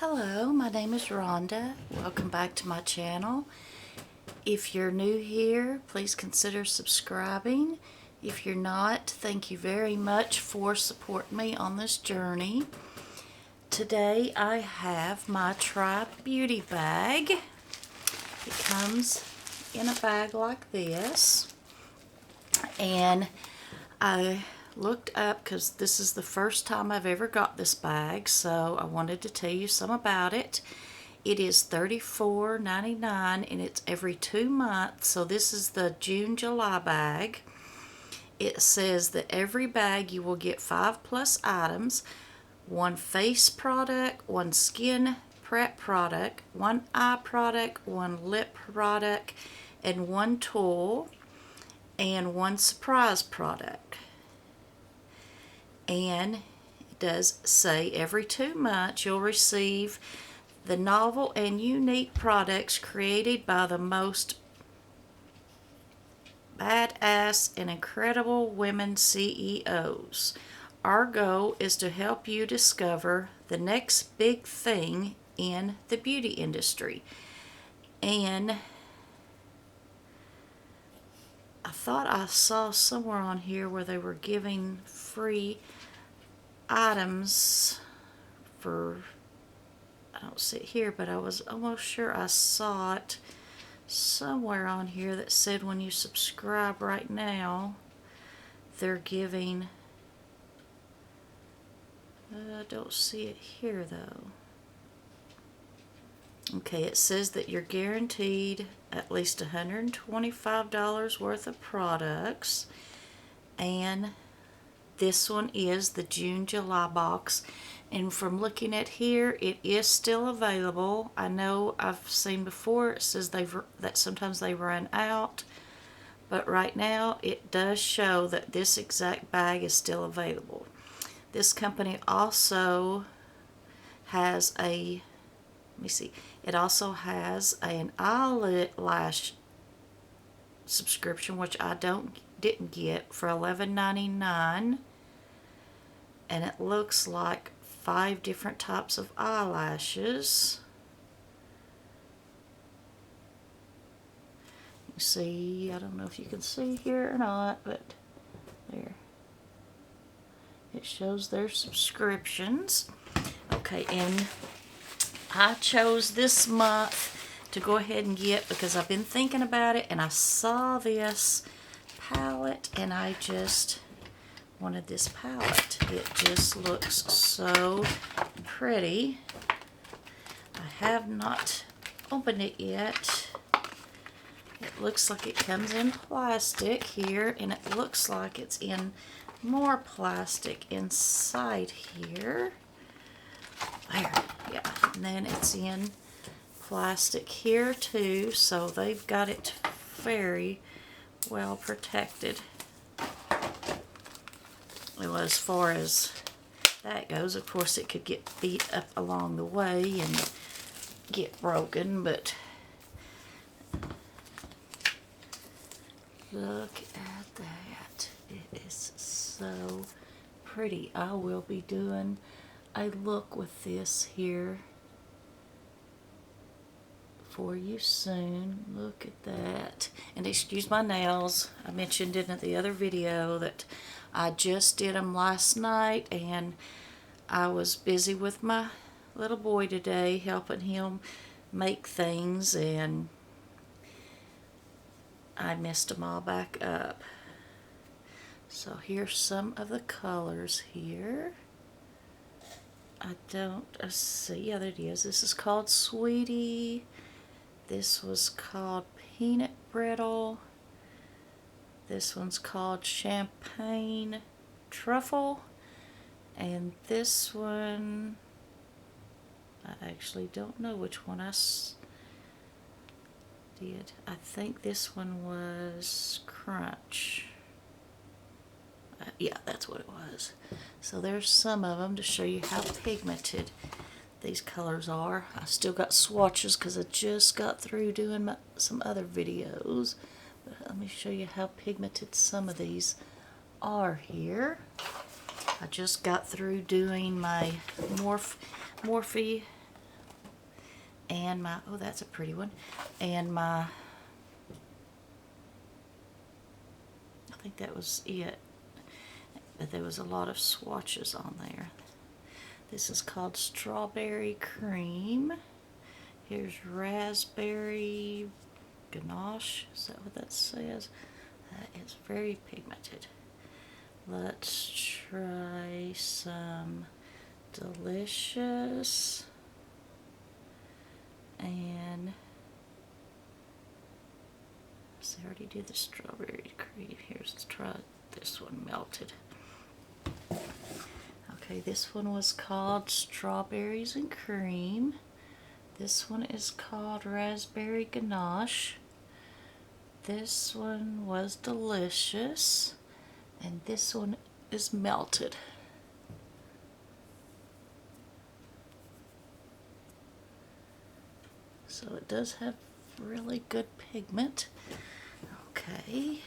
Hello, my name is Rhonda. Welcome back to my channel. If you're new here, please consider subscribing. If you're not, thank you very much for supporting me on this journey. Today I have my Try Beauty bag. It comes in a bag like this, and I looked up because this is the first time I've ever got this bag, so I wanted to tell you some about it. It is $34.99 and it's every 2 months, so this is the June-July bag. It says that every bag you will get 5+ items, 1 face product, 1 skin prep product, 1 eye product, 1 lip product, and 1 tool, and 1 surprise product. And it does say every 2 months you'll receive the novel and unique products created by the most badass and incredible women CEOs. Our goal is to help you discover the next big thing in the beauty industry. And I thought I saw somewhere on here where they were giving free items for, I don't see it here, but I was almost sure I saw it somewhere on here that said when you subscribe right now, they're giving, I don't see it here though. Okay, it says that you're guaranteed at least $125 worth of products, and this one is the June-July box, and from looking at here, it is still available. I know I've seen before it says that sometimes they run out, but right now it does show that this exact bag is still available. This company also has a, let me see, it also has an eyelash subscription, which I didn't get, for $11.99, and it looks like 5 different types of eyelashes. You see, I don't know if you can see here or not, but there. It shows their subscriptions. Okay, and I chose this month to go ahead and get because I've been thinking about it, and I saw this palette and I just wanted this palette. It just looks so pretty. I have not opened it yet. It looks like it comes in plastic here, and it looks like it's in more plastic inside here. There, yeah, and then it's in plastic here too, so they've got it very well protected. Well, as far as that goes, of course it could get beat up along the way and get broken, but look at that. It is so pretty. I will be doing a look with this here for you soon. Look at that. And excuse my nails. I mentioned in the other video that I just did them last night, and I was busy with my little boy today, helping him make things, and I messed them all back up. So here's some of the colors here. I see, yeah, there it is. This is called Sweetie. This was called Peanut Brittle. This one's called Champagne Truffle. And this one, I actually don't know which one I did. I think this one was Crunch. Yeah, that's what it was. So there's some of them to show you how pigmented these colors are. I still got swatches because I just got through doing some other videos. But let me show you how pigmented some of these are here. I just got through doing my Morphe and my, oh, that's a pretty one, and my, I think that was it, but there was a lot of swatches on there. This is called Strawberry Cream. Here's Raspberry Ganache. Is that what that says? That is very pigmented. Let's try some Delicious. And so I already did the strawberry cream. Let's try this one melted. Okay, this one was called Strawberries and Cream. This one is called Raspberry Ganache. This one was Delicious. And this one is melted. So it does have really good pigment. Okay.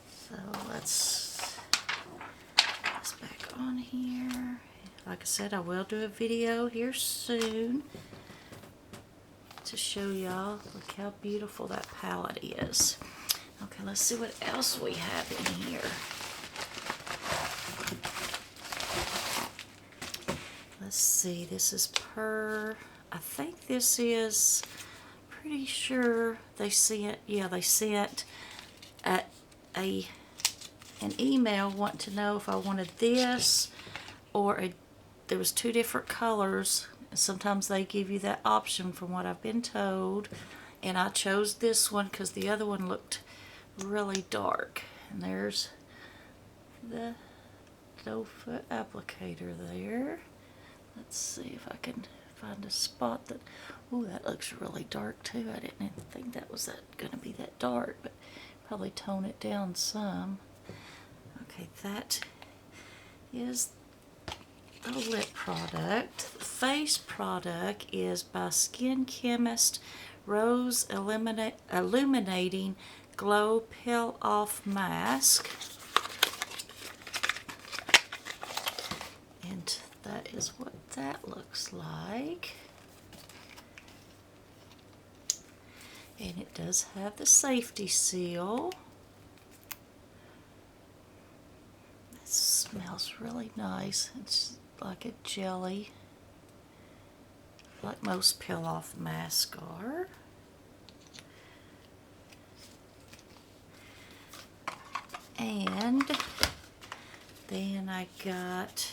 So let's put this back on here. Like I said, I will do a video here soon to show y'all. Look how beautiful that palette is. Okay, let's see what else we have in here. Let's see, this is I think this is, pretty sure they sent, yeah, they sent an email wanting to know if I wanted this or there was 2 different colors. Sometimes they give you that option from what I've been told, and I chose this one because the other one looked really dark. And there's the doe foot applicator there. Let's see if I can find a spot that, oh, that looks really dark too. I didn't even think that was going to be that dark, but probably tone it down some. Okay, that is the lip product. The face product is by Skin Chemist Rose Illuminating Glow Peel Off Mask. And that is what that looks like. And it does have the safety seal. It smells really nice. It's like a jelly, like most peel-off masks are. And then I got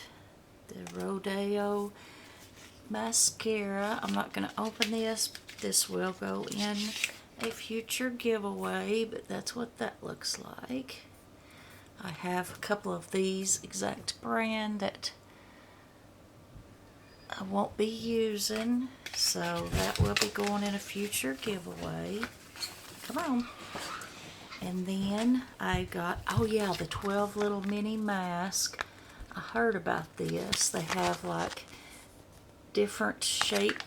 the Rodeo mascara. I'm not going to open this. This will go in a future giveaway, but that's what that looks like. I have a couple of these exact brand that I won't be using, so that will be going in a future giveaway. Come on. And then I got, oh yeah, the 12 little mini mask. I heard about this. They have like different shape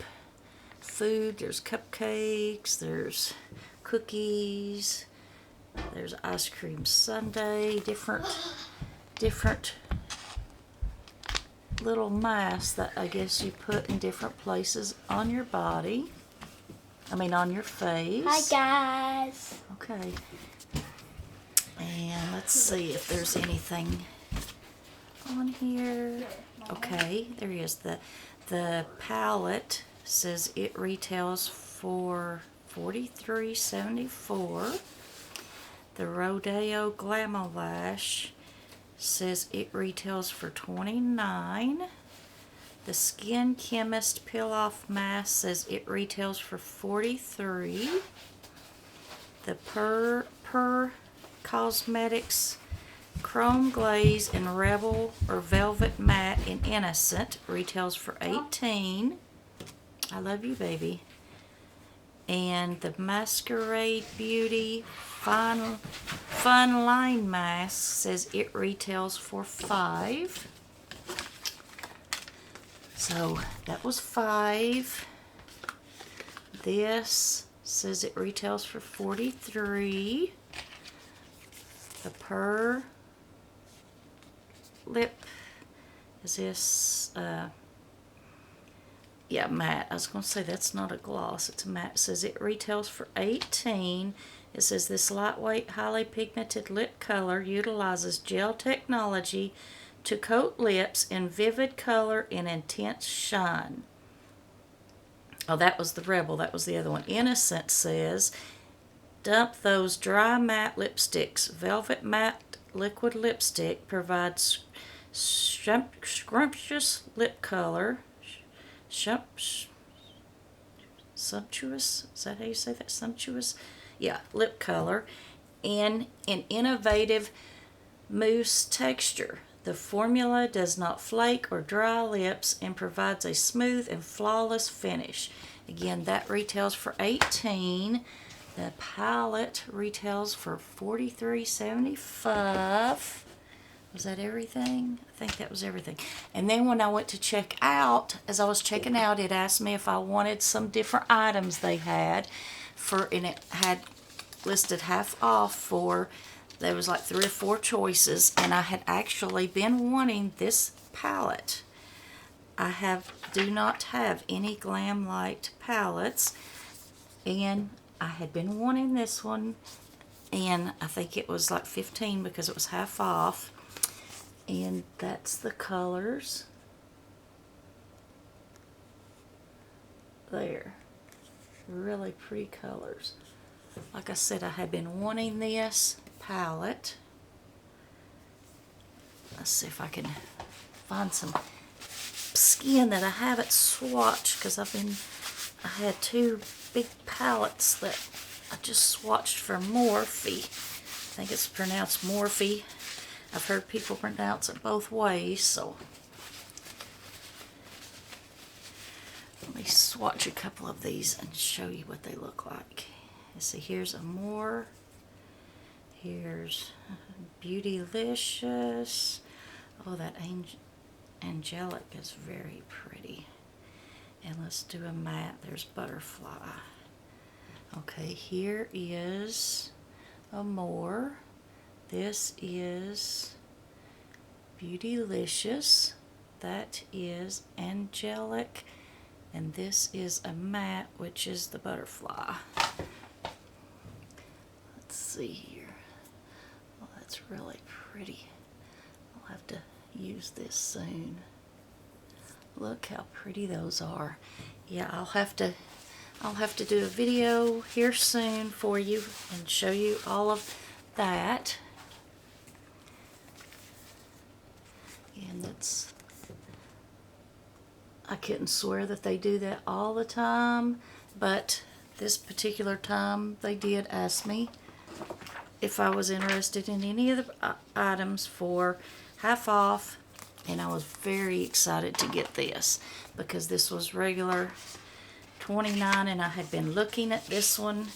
food. There's cupcakes, there's cookies, there's ice cream sundae, different little masks that I guess you put in different places on your body. I mean on your face. Hi guys. Okay. And let's see if there's anything on here. Okay, there he is. The palette says it retails for $43.74. The Rodeo Glamour Lash says it retails for $29. The Skin Chemist Peel Off Mask says it retails for $43. The Per Cosmetics Chrome Glaze and Rebel or Velvet Matte in Innocent retails for $18. I love you, baby. And the Masquerade Beauty Fun Line Mask says it retails for $5. So that was $5. This says it retails for $43. The Per Lip is this Yeah, matte. I was going to say that's not a gloss, it's a matte. It says it retails for $18. It says this lightweight, highly pigmented lip color utilizes gel technology to coat lips in vivid color and intense shine. Oh, that was the Rebel. That was the other one. Innocent says, dump those dry matte lipsticks. Velvet matte liquid lipstick provides scrumptious lip color. Sumptuous, is that how you say that? Sumptuous? Yeah, lip color. And an innovative mousse texture. The formula does not flake or dry lips and provides a smooth and flawless finish. Again, that retails for $18. The palette retails for $43.75. Was that everything? I think that was everything. And then when I went to check out, as I was checking out, it asked me if I wanted some different items they had and it had listed half off for, there was like 3 or 4 choices, and I had actually been wanting this palette. I do not have any Glam Light palettes, and I had been wanting this one, and I think it was like $15 because it was half off. And that's the colors. There. Really pretty colors. Like I said, I had been wanting this palette. Let's see if I can find some skin that I haven't swatched, because I had 2 big palettes that I just swatched for Morphe. I think it's pronounced Morphe. I've heard people pronounce it both ways, so let me swatch a couple of these and show you what they look like. Let's see, here's Amore, here's Beautylicious. Oh, that Angelic is very pretty. And let's do a matte. There's Butterfly. Okay, here is Amore. This is Beautylicious. That is Angelic. And this is a matte, which is the Butterfly. Let's see here. Oh, that's really pretty. I'll have to use this soon. Look how pretty those are. Yeah, I'll have to do a video here soon for you and show you all of that. And I couldn't swear that they do that all the time, but this particular time they did ask me if I was interested in any of the items for half off, and I was very excited to get this because this was regular $29, and I had been looking at this one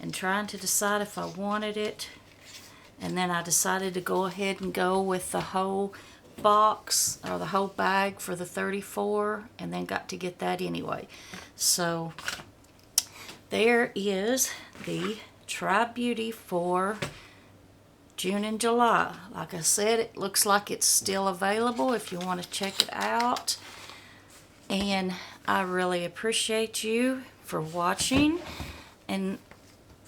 and trying to decide if I wanted it, and then I decided to go ahead and go with the whole box or the whole bag for the $34, and then got to get that anyway. So there is the Try Beauty for June and July. Like I said, it looks like it's still available if you want to check it out. And I really appreciate you for watching, and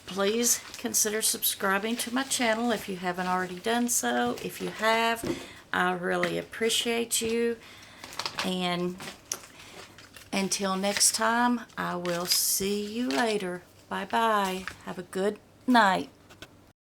please consider subscribing to my channel if you haven't already done so. If you have, I really appreciate you, and until next time, I will see you later. Bye bye. Have a good night.